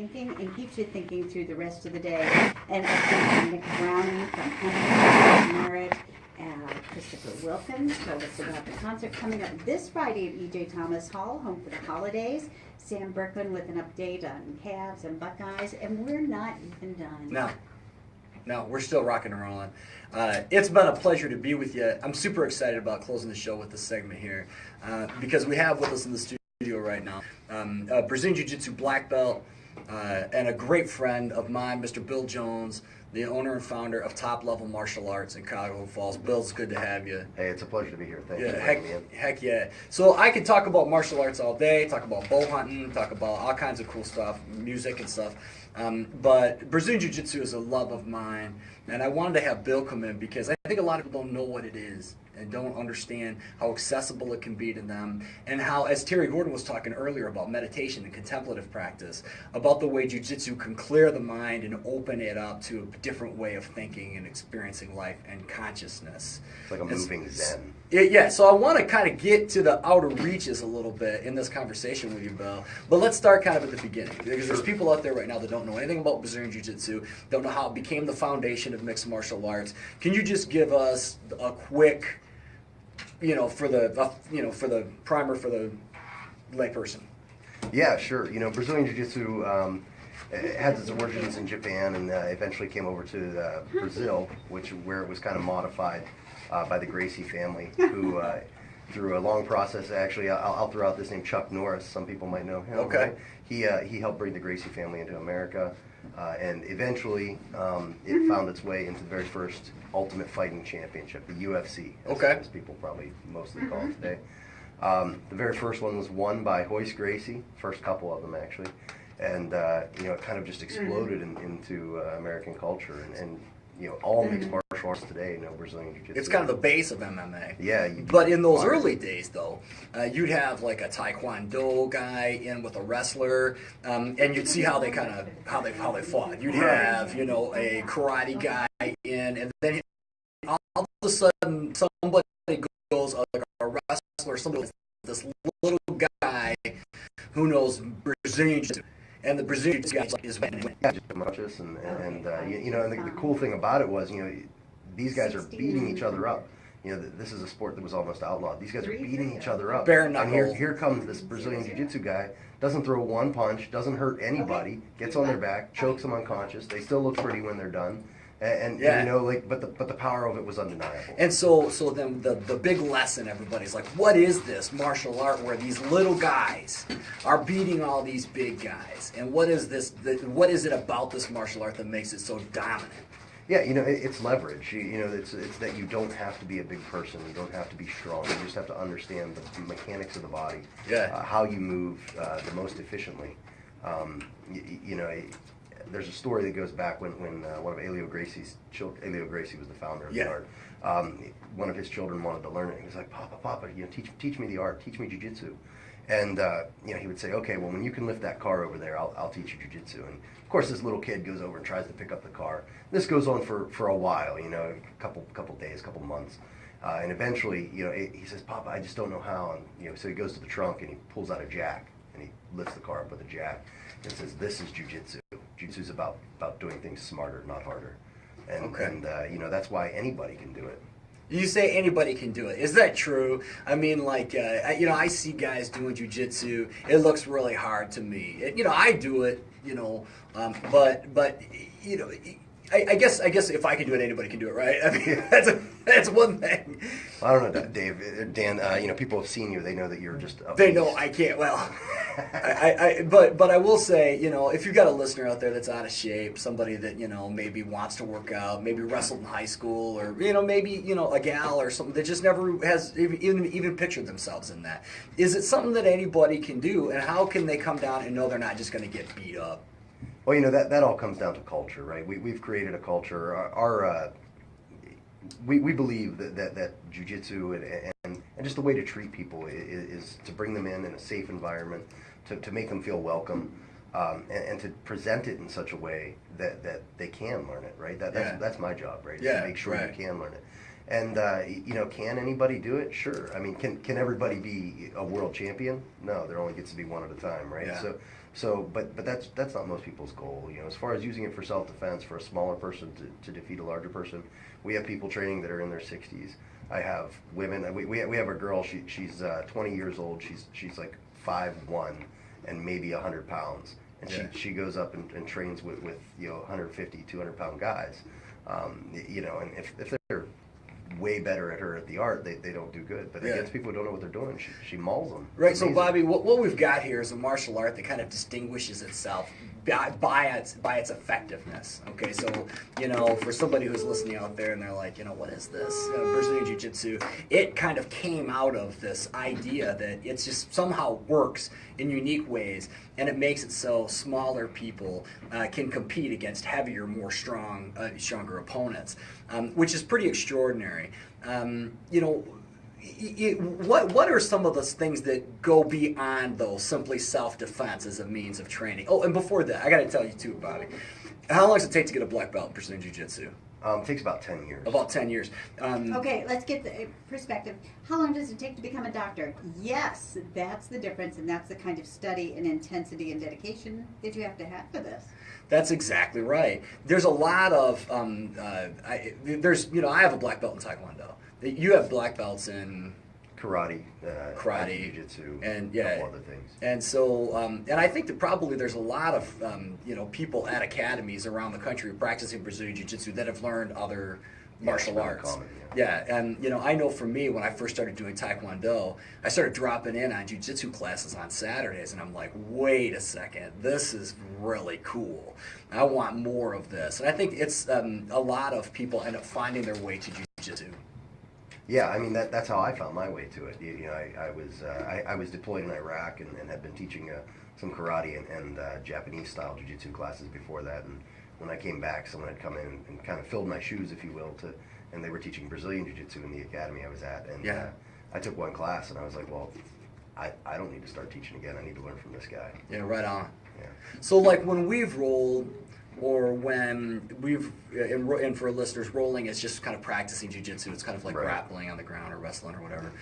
thinking and keeps you thinking through the rest of the day. And from Nick Browning from Huntington, Merritt, Christopher Wilkins told us about the concert coming up this Friday at E.J. Thomas Hall, home for the holidays. Sam Berkman with an update on Cavs and Buckeyes, and we're not even done. No, we're still rocking and rolling. It's been a pleasure to be with you. I'm super excited about closing the show with this segment here because we have with us in the studio right now Brazilian Jiu-Jitsu black belt and a great friend of mine, Mr. Bill Jones, the owner and founder of Top Level Martial Arts in Cuyahoga Falls. Bill, it's good to have you. Hey, it's a pleasure to be here. Thank you. Heck yeah. So I could talk about martial arts all day, talk about bow hunting, talk about all kinds of cool stuff, music and stuff. But Brazilian Jiu-Jitsu is a love of mine, and I wanted to have Bill come in because I think a lot of people don't know what it is and don't understand how accessible it can be to them, and how, as Terry Gordon was talking earlier about meditation and contemplative practice, about the way Jiu-Jitsu can clear the mind and open it up to a different way of thinking and experiencing life and consciousness. It's like a moving zen. Yeah, so I want to kind of get to the outer reaches a little bit in this conversation with you, Bill. But let's start kind of at the beginning, because there's people out there right now that don't know anything about Brazilian Jiu-Jitsu, don't know how it became the foundation of mixed martial arts. Can you just give us a quick, for the primer for the layperson? Yeah, sure. Brazilian Jiu-Jitsu has its origins in Japan and eventually came over to Brazil, where it was kind of modified by the Gracie family, who through a long process, actually, I'll throw out this name, Chuck Norris. Some people might know him. Okay. Right? He helped bring the Gracie family into America, and eventually it found its way into the very first Ultimate Fighting Championship, the UFC, as people probably mostly call it today. The very first one was won by Royce Gracie, first couple of them actually, and it kind of just exploded into American culture, and all mixed martial arts today know Brazilian Jiu-Jitsu. It's kind of the base of MMA. Yeah. But in those early days, though, you'd have like a Taekwondo guy in with a wrestler, and you'd see how they fought. You'd have a karate guy in, and then all of a sudden somebody goes like a wrestler, somebody this little guy who knows Brazilian Jiu-Jitsu. And the Brazilian guy is winning. Yeah, just much and the cool thing about it was, these guys are beating each other up. This is a sport that was almost outlawed. These guys are beating each other up. Bare knuckle. And here comes this Brazilian Jiu-Jitsu guy, doesn't throw one punch, doesn't hurt anybody, gets on their back, chokes them unconscious. They still look pretty when they're done. But the power of it was undeniable. And so then the big lesson, everybody's like, what is this martial art where these little guys are beating all these big guys? And what is this? What is it about this martial art that makes it so dominant? Yeah, it's leverage. It's that you don't have to be a big person. You don't have to be strong. You just have to understand the mechanics of the body. Yeah. How you move the most efficiently. There's a story that goes back when one of Helio Gracie's children, Helio Gracie was the founder of the art. One of his children wanted to learn it. He was like, Papa, teach me the art, teach me Jiu-Jitsu. And he would say, okay, well, when you can lift that car over there, I'll teach you Jiu-Jitsu. And of course, this little kid goes over and tries to pick up the car. This goes on for a while, a couple days, couple months. And eventually, he says, Papa, I just don't know how. And so he goes to the trunk and he pulls out a jack and he lifts the car up with a jack and says, this is Jiu-Jitsu. Jiu-Jitsu is about doing things smarter, not harder. And that's why anybody can do it. You say anybody can do it. Is that true? I mean, I see guys doing jiu-jitsu. It looks really hard to me. I do it, but I guess if I can do it, anybody can do it, right? I mean, that's one thing. Well, I don't know, Dave, Dan. People have seen you; they know that you're just. They know I can't. Well, but I will say, if you've got a listener out there that's out of shape, somebody that maybe wants to work out, maybe wrestled in high school, or maybe a gal or something that just never has even pictured themselves in that. Is it something that anybody can do, and how can they come down and know they're not just going to get beat up? Well, that all comes down to culture, right? We've created a culture. We believe that jiu-jitsu and just the way to treat people is to bring them in a safe environment, to make them feel welcome, and to present it in such a way that they can learn it, right? That's my job, right? Yeah, to make sure you can learn it. And can anybody do it? Sure. I mean, can everybody be a world champion? No, there only gets to be one at a time, right? Yeah. So, but that's not most people's goal. As far as using it for self-defense, for a smaller person to defeat a larger person, we have people training that are in their 60s. I have women. We have a girl. She's 20 years old. She's like 5'1" and maybe 100 pounds, and she goes up and trains with 150, 200 pound guys. And if they're way better at her at the art, they don't do good. But against people who don't know what they're doing, she mauls them. Right. So Bobby, what we've got here is a martial art that kind of distinguishes itself by its effectiveness. Okay, so for somebody who's listening out there and they're like, what is this Brazilian Jiu-Jitsu? It kind of came out of this idea that it's just somehow works in unique ways, and it makes it so smaller people can compete against heavier, more stronger opponents, which is pretty extraordinary. What are some of those things that go beyond, though, simply self-defense as a means of training? Oh, and before that, I got to tell you too, Bobby. How long does it take to get a black belt in Brazilian Jiu-Jitsu? It takes about 10 years. About 10 years. Okay, let's get the perspective. How long does it take to become a doctor? Yes, that's the difference, and that's the kind of study and intensity and dedication that you have to have for this. That's exactly right. There's a lot of I have a black belt in Taekwondo. You have black belts in karate, Jiu-Jitsu, and a couple other things. And so, and I think that probably there's a lot of people at academies around the country practicing Brazilian Jiu-Jitsu that have learned other martial arts. Common, and I know for me, when I first started doing Taekwondo, I started dropping in on Jiu-Jitsu classes on Saturdays, and I'm like, wait a second, this is really cool. I want more of this. And I think it's a lot of people end up finding their way to Jiu-Jitsu. Yeah, I mean that's how I found my way to it. I was deployed in Iraq and had been teaching some karate and Japanese style jiu-jitsu classes before that. And when I came back, someone had come in and kind of filled my shoes, if you will, and they were teaching Brazilian jiu-jitsu in the academy I was at. And I took one class and I was like, well, I don't need to start teaching again. I need to learn from this guy. Yeah, right on. Yeah. So like when we've rolled, or when we've, and for listeners, rolling is just kind of practicing jiu-jitsu. It's kind of like grappling on the ground or wrestling or whatever.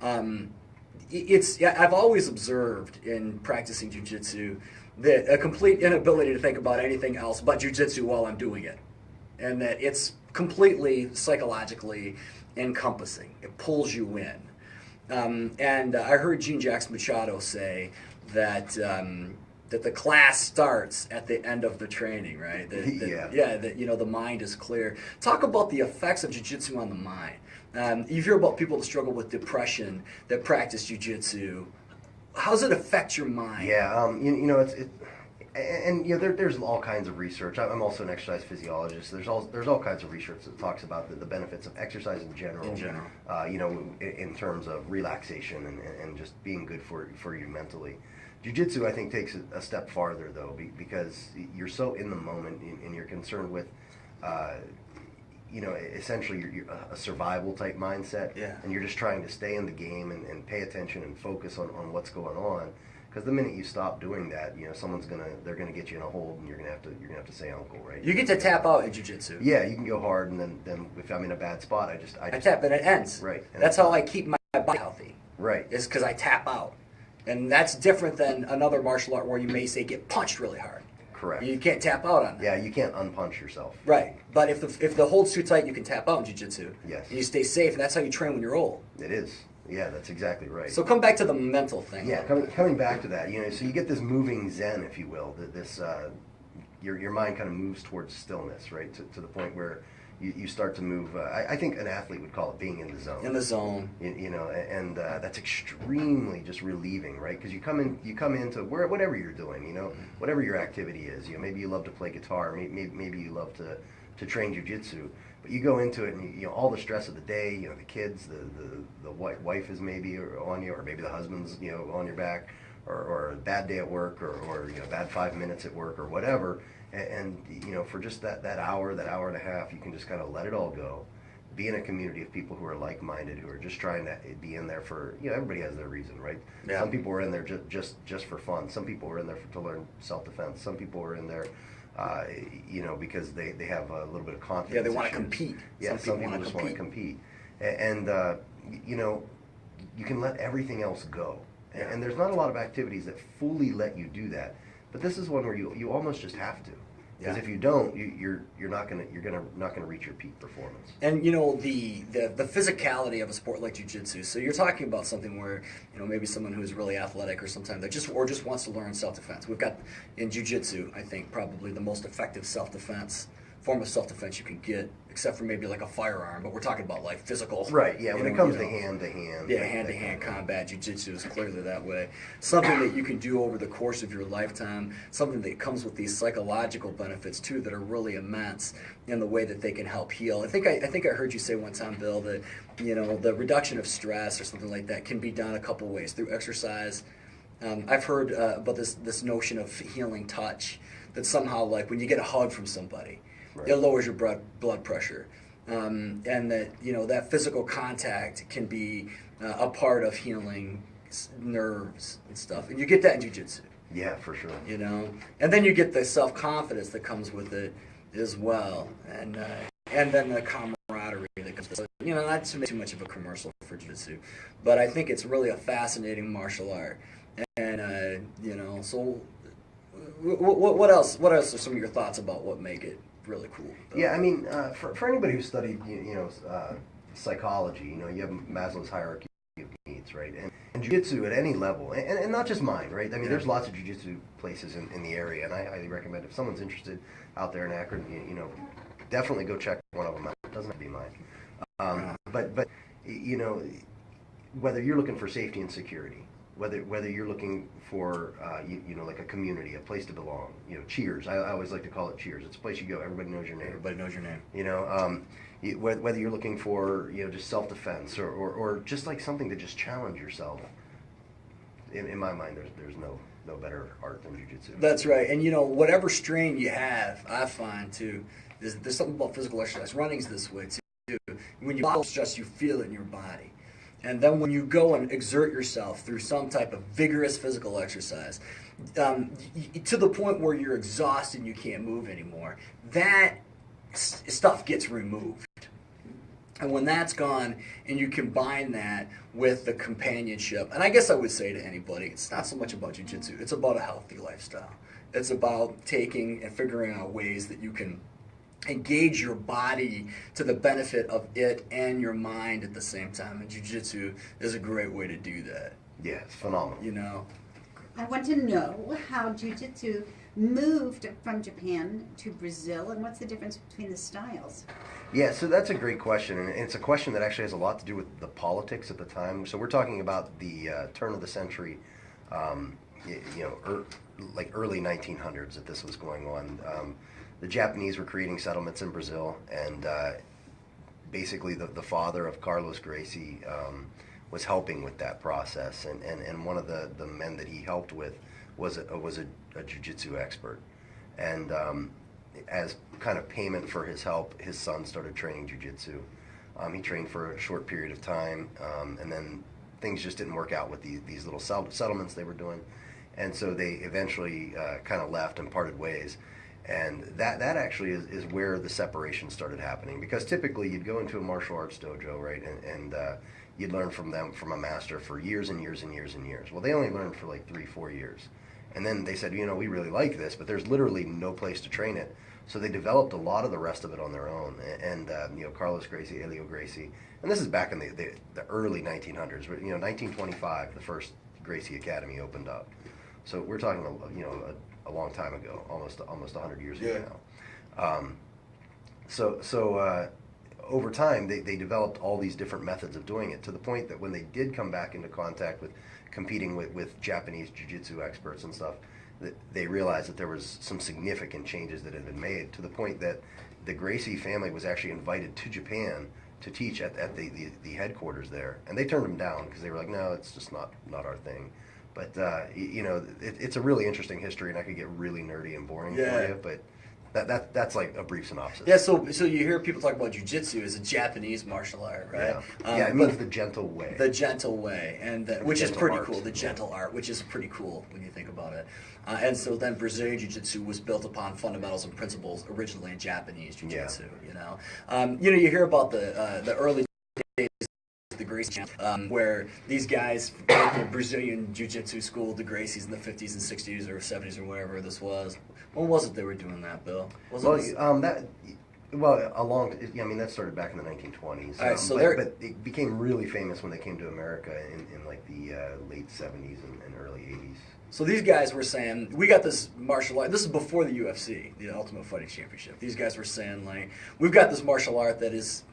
I've always observed in practicing jiu-jitsu that a complete inability to think about anything else but jiu-jitsu while I'm doing it. And that it's completely psychologically encompassing. It pulls you in. And I heard Jean-Jacques Machado say that that the class starts at the end of the training, right? That the mind is clear. Talk about the effects of jiu-jitsu on the mind. You hear about people that struggle with depression that practice jiu-jitsu. How does it affect your mind? Yeah, there's all kinds of research. I'm also an exercise physiologist. There's all kinds of research that talks about the benefits of exercise in general. In terms of relaxation and just being good for you mentally. Jiu-jitsu, I think, takes a step farther, though, because you're so in the moment and you're concerned with, essentially you're a survival type mindset, and you're just trying to stay in the game and pay attention and focus on what's going on. Because the minute you stop doing that, they're gonna get you in a hold, and you're gonna have to say uncle, right? You get to tap out in jiu-jitsu. Yeah, you can go hard, and then if I'm in a bad spot, I just tap, and it ends. Right. And that's how I keep my body healthy. Right. Is because I tap out. And that's different than another martial art where you may say get punched really hard. Correct. You can't tap out on that. Yeah, you can't unpunch yourself. Right. But if the hold's too tight, you can tap out in jiu-jitsu. Yes. And you stay safe, and that's how you train when you're old. It is. Yeah, that's exactly right. So come back to the mental thing. Yeah, coming back to that, so you get this moving zen, if you will, your mind kind of moves towards stillness, right, to the point where you start to move. I think an athlete would call it being in the zone. In the zone. And that's extremely just relieving, right? Because you come into whatever you're doing, whatever your activity is. Maybe you love to play guitar, maybe you love to train jiu-jitsu, but you go into it and all the stress of the day, the kids, the wife is maybe on you, or maybe the husband's on your back, or a bad day at work, or bad 5 minutes at work, or whatever. And for just that hour and a half, you can just kind of let it all go. Be in a community of people who are like-minded, who are just trying to be in there for, everybody has their reason, right? Yeah. Some people are in there just for fun. Some people are in there to learn self-defense. Some people are in there, because they have a little bit of confidence. Yeah, they want to compete. Yeah, some people just want to compete. And you can let everything else go. And there's not a lot of activities that fully let you do that. But this is one where you almost just have to. Because Yeah. if you don't, you're not gonna reach your peak performance. And you know the physicality of a sport like jiu-jitsu. So you're talking about something where maybe someone who's really athletic or sometimes that just wants to learn self-defense. We've got in jiu-jitsu, I think probably the most effective form of self-defense you can get, except for maybe like a firearm. But we're talking about like physical. Right. Yeah. When it comes to hand-to-hand. Yeah, hand-to-hand combat, jiu-jitsu is clearly that way. Something that you can do over the course of your lifetime, something that comes with these psychological benefits too that are really immense in the way that they can help heal. I think I heard you say one time, Bill, that the reduction of stress or something like that can be done a couple ways through exercise. I've heard about this notion of healing touch, that somehow like when you get a hug from somebody, Right. it lowers your blood pressure. And that that physical contact can be a part of healing nerves and stuff, and you get that in jiu-jitsu. Yeah, for sure. And then you get the self-confidence that comes with it as well, and then the camaraderie that comes with it. Not too much of a commercial for jiu-jitsu, but I think it's really a fascinating martial art, and so what else are some of your thoughts about what make it really cool? Yeah, I mean, for anybody who studied, psychology, you have Maslow's hierarchy of needs, right? And jiu-jitsu at any level, and not just mine, right? I mean, there's lots of jiu-jitsu places in the area, and I highly recommend if someone's interested out there in Akron, definitely go check one of them out. It doesn't have to be mine. But whether you're looking for safety and security, whether you're looking for like a community, a place to belong, cheers. I always like to call it cheers. It's a place you go, everybody knows your name. Everybody knows your name. Whether you're looking for just self-defense or just like something to just challenge yourself. In my mind, there's no better art than jiu-jitsu. That's right. And whatever strain you have, I find too, there's something about physical exercise. Running's this way too. When you feel stress, you feel it in your body. And then when you go and exert yourself through some type of vigorous physical exercise, to the point where you're exhausted and you can't move anymore, that stuff gets removed. And when that's gone, and you combine that with the companionship, and I guess I would say to anybody, it's not so much about jiu-jitsu, it's about a healthy lifestyle. It's about taking and figuring out ways that you can engage your body to the benefit of it and your mind at the same time. And jiu-jitsu is a great way to do that. Yeah, it's phenomenal. I want to know how jiu-jitsu moved from Japan to Brazil, and what's the difference between the styles? Yeah, so that's a great question, and it's a question that actually has a lot to do with the politics at the time. So we're talking about the turn of the century, like early 1900s that this was going on. The Japanese were creating settlements in Brazil, and basically the father of Carlos Gracie was helping with that process, and one of the men that he helped with was a jiu-jitsu expert, and as kind of payment for his help, his son started training jiu-jitsu. He trained for a short period of time, and then things just didn't work out with these little settlements they were doing, and so they eventually kind of left and parted ways. And that actually is where the separation started happening, because typically you'd go into a martial arts dojo, right, and you'd learn from a master for years and years and years and years. Well, they only learned for like 3-4 years. And then they said, we really like this, but there's literally no place to train it. So they developed a lot of the rest of it on their own. And Carlos Gracie, Helio Gracie, and this is back in the early 1900s. 1925, the first Gracie Academy opened up. So we're talking, a long time ago, almost 100 years ago now. So over time, they developed all these different methods of doing it, to the point that when they did come back into contact with competing with Japanese jiu-jitsu experts and stuff, that they realized that there was some significant changes that had been made, to the point that the Gracie family was actually invited to Japan to teach at the headquarters there, and they turned them down because they were like, no, it's just not our thing. But it's a really interesting history, and I could get really nerdy and boring for you, but that's like a brief synopsis. Yeah, so you hear people talk about jiu-jitsu as a Japanese martial art, right? Yeah, it means the gentle way. The gentle way, and which is pretty art. cool. The gentle art, which is pretty cool when you think about it. And so then Brazilian jiu-jitsu was built upon fundamentals and principles originally in Japanese jiu-jitsu. You hear about the early days of the Gracie, where these guys went to Brazilian Jiu-Jitsu school, the Gracies in the 50s and 60s or 70s or whatever this was. When was it they were doing that, Bill? Was it that started back in the 1920s. All right, so but it became really famous when they came to America in like the late 70s and early 80s. So these guys were saying, we got this martial art. This is before the UFC, the Ultimate Fighting Championship. These guys were saying, like, we've got this martial art that is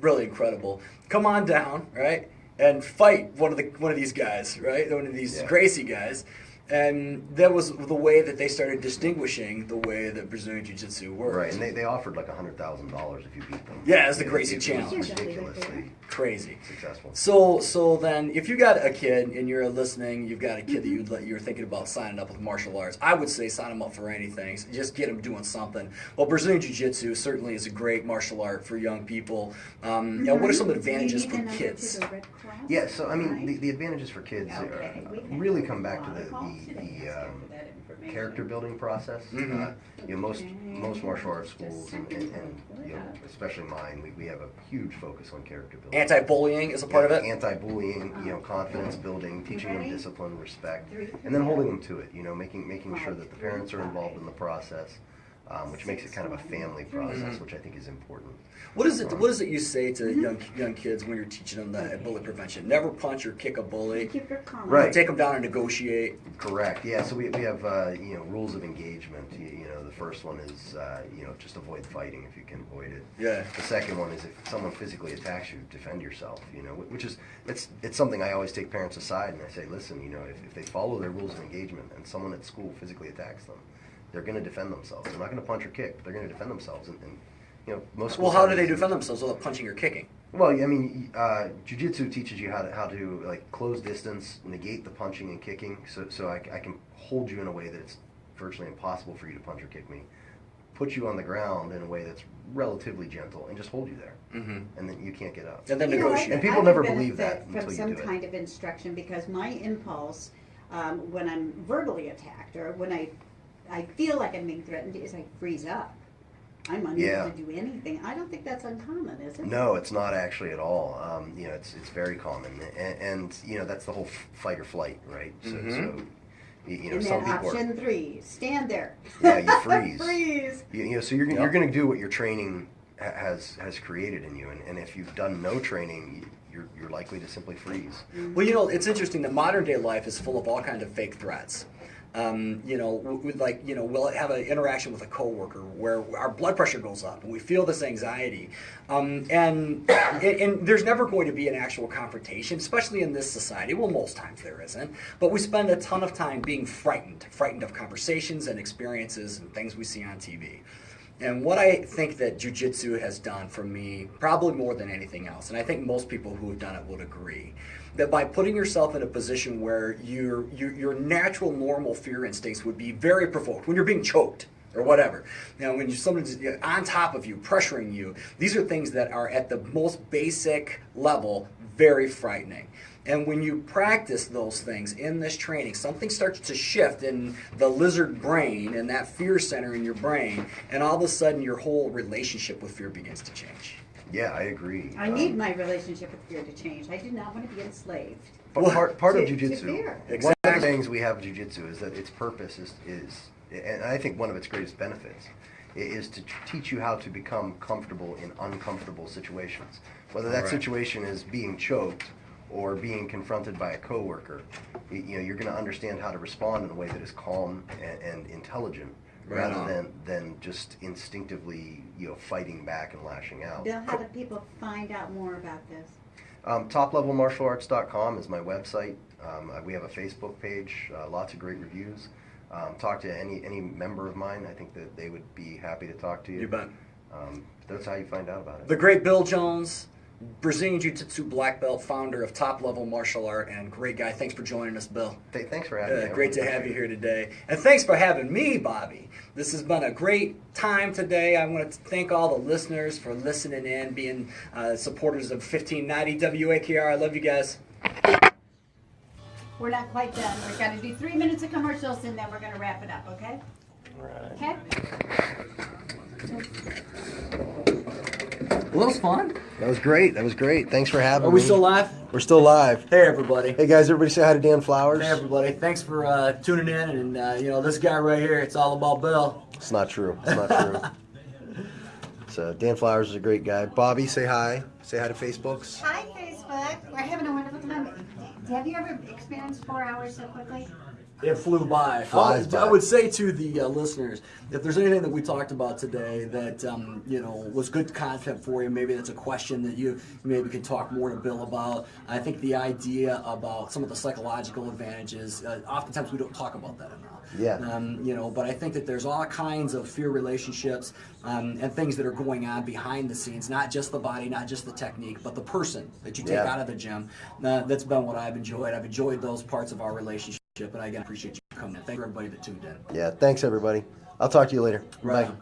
really incredible. Come on down, right, and fight one of these guys, right, one of these Gracie guys. And that was the way that they started distinguishing the way that Brazilian Jiu-Jitsu works. Right, and they offered like $100,000 if you beat them. Yeah, it's the Gracie Challenge. Ridiculously crazy. Successful. So then, if you got a kid and you're listening, you've got a kid that you're thinking about signing up with martial arts, I would say sign them up for anything. Just get them doing something. Well, Brazilian Jiu-Jitsu certainly is a great martial art for young people. And what are some advantages for kids? Yeah, so I mean, the advantages for kids really come back to the character building process. Most martial arts schools and especially mine, we have a huge focus on character building. Anti-bullying is a part of it. Anti-bullying, confidence building, teaching them discipline, respect, and then holding them to it. Making sure that the parents are involved in the process. Which makes it kind of a family process, which I think is important. What is it you say to young kids when you're teaching them that bully prevention? Never punch or kick a bully. Right. Take them down and negotiate. Correct. Yeah. So we have rules of engagement. The first one is just avoid fighting if you can avoid it. Yeah. The second one is if someone physically attacks you, defend yourself. Which is it's something I always take parents aside and I say, listen, if they follow their rules of engagement and someone at school physically attacks them, they're going to defend themselves. They're not going to punch or kick, but they're going to defend themselves. And most schools. Well, how do they defend themselves without punching or kicking? Well, I mean, Jiu-Jitsu teaches you how to like close distance, negate the punching and kicking, so I can hold you in a way that it's virtually impossible for you to punch or kick me. Put you on the ground in a way that's relatively gentle, and just hold you there, and then you can't get up. And then negotiate. And people never believe that until from you some do it. kind of instruction, because my impulse when I'm verbally attacked or when I feel like I'm being threatened is I freeze up. I'm unable to do anything. I don't think that's uncommon, is it? No, it's not actually at all. It's very common, and that's the whole fight or flight, right? So and some then people option 3, stand there. Yeah, you freeze. Freeze. So you're going to do what your training has created in you, and if you've done no training, you're likely to simply freeze. Well, it's interesting that modern day life is full of all kinds of fake threats. We'll have an interaction with a coworker where our blood pressure goes up and we feel this anxiety, and there's never going to be an actual confrontation, especially in this society. Well, most times there isn't, but we spend a ton of time being frightened of conversations and experiences and things we see on TV. And what I think that Jiu-Jitsu has done for me, probably more than anything else, and I think most people who have done it would agree, that by putting yourself in a position where your natural, normal fear instincts would be very provoked, when you're being choked or whatever, when someone's on top of you, pressuring you, these are things that are at the most basic level very frightening. And when you practice those things in this training, something starts to shift in the lizard brain and that fear center in your brain, and all of a sudden your whole relationship with fear begins to change. Yeah, I agree. I need my relationship with fear to change. I do not want to be enslaved. Part of Jiu-Jitsu, Exactly. one of the things we have with Jiu-Jitsu is that its purpose is, and I think one of its greatest benefits, is to teach you how to become comfortable in uncomfortable situations. Whether that situation is being choked or being confronted by a coworker, you're going to understand how to respond in a way that is calm and intelligent, rather than just instinctively fighting back and lashing out. Bill, how do people find out more about this? Toplevelmartialarts.com is my website. We have a Facebook page, lots of great reviews. Talk to any member of mine. I think that they would be happy to talk to you. You bet. That's how you find out about it. The great Bill Jones, Brazilian Jiu-Jitsu black belt, founder of Top Level Martial Art, and great guy. Thanks for joining us, Bill. Thanks for having me. Great to have you here today. And thanks for having me, Bobby. This has been a great time today. I want to thank all the listeners for listening in, being supporters of 1590 WAKR. I love you guys. We're not quite done. We've got to do 3 minutes of commercials, and then we're going to wrap it up, okay? Right. Okay? Well, that was fun. That was great. That was great. Thanks for having me. Are we still live? We're still live. Hey, everybody. Hey, guys, everybody say hi to Dan Flowers. Hey, everybody. Thanks for tuning in. And, you know, this guy right here, it's all about Bill. It's not true. It's not true. So Dan Flowers is a great guy. Bobby, say hi. Say hi to Facebooks. Hi, Facebook. We're having a wonderful time. Have you ever experienced 4 hours so quickly? It flew by. Flies by. I would say to the listeners, if there's anything that we talked about today that you know, was good content for you, maybe that's a question that you maybe could talk more to Bill about. I think the idea about some of the psychological advantages, oftentimes we don't talk about that enough. Yeah. You know, but I think that there's all kinds of fear relationships and things that are going on behind the scenes, not just the body, not just the technique, but the person that you take out of the gym. That's been what I've enjoyed. I've enjoyed those parts of our relationship. And I again appreciate you coming in. Thank you everybody that tuned in. Yeah, thanks everybody. I'll talk to you later. Right. Bye.